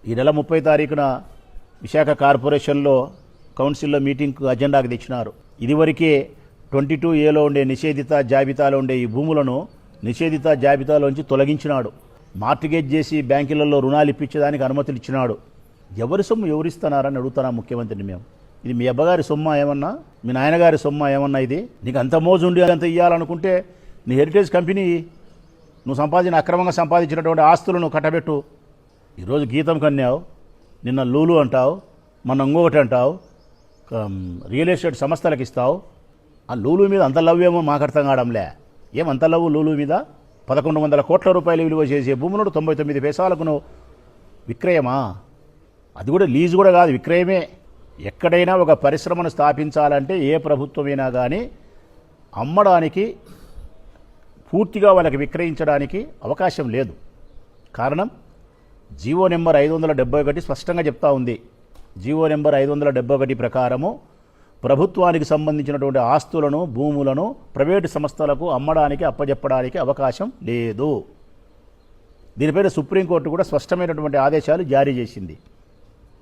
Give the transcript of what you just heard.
ఈ నెల 30 తారీఖున విశాఖ కార్పొరేషన్లో కౌన్సిల్లో మీటింగ్కు అజెండాకు తెచ్చినారు. ఇదివరకే 22A ఉండే నిషేధిత జాబితాలో ఉండే ఈ భూములను నిషేధిత జాబితాలోంచి తొలగించినాడు. మార్టిగేజ్ చేసి బ్యాంకులలో రుణాలు ఇప్పించేదానికి అనుమతులు ఇచ్చినాడు. ఎవరి సొమ్ము ఎవరిస్తున్నారని అడుగుతారా ముఖ్యమంత్రిని మేము. ఇది మీ అబ్బగారి సొమ్మ ఏమన్నా, మీ నాయనగారి సొమ్మ ఏమన్నా? ఇది నీకు అంత మోజు ఉండి అంత ఇవ్వాలనుకుంటే నీ హెరిటేజ్ కంపెనీ నువ్వు అక్రమంగా సంపాదించినటువంటి ఆస్తులను కట్టబెట్టు. ఈరోజు గీతం కన్యావు, నిన్న లూలు అంటావు, మొన్న ఇంకొకటి అంటావు, రియల్ ఎస్టేట్ సంస్థలకు ఇస్తావు. ఆ లూలు మీద అంత లవ్ ఏమో మాకు అర్థం కావడంలే. ఏమంత లవ్ లూలు మీద? 1100 కోట్ల రూపాయలు విలువ చేసే భూములను 99 పైసలకు విక్రయమా? అది కూడా లీజు కూడా కాదు, విక్రయమే. ఎక్కడైనా ఒక పరిశ్రమను స్థాపించాలంటే ఏ ప్రభుత్వమైనా కానీ అమ్మడానికి, పూర్తిగా వాళ్ళకి విక్రయించడానికి అవకాశం లేదు. కారణం జీవో నెంబర్ 571 స్పష్టంగా చెప్తా ఉంది. జీవో నెంబర్ 571 ప్రకారము ప్రభుత్వానికి సంబంధించినటువంటి ఆస్తులను, భూములను ప్రైవేటు సంస్థలకు అమ్మడానికి, అప్పజెప్పడానికి అవకాశం లేదు. దీనిపైన సుప్రీంకోర్టు కూడా స్పష్టమైనటువంటి ఆదేశాలు జారీ చేసింది.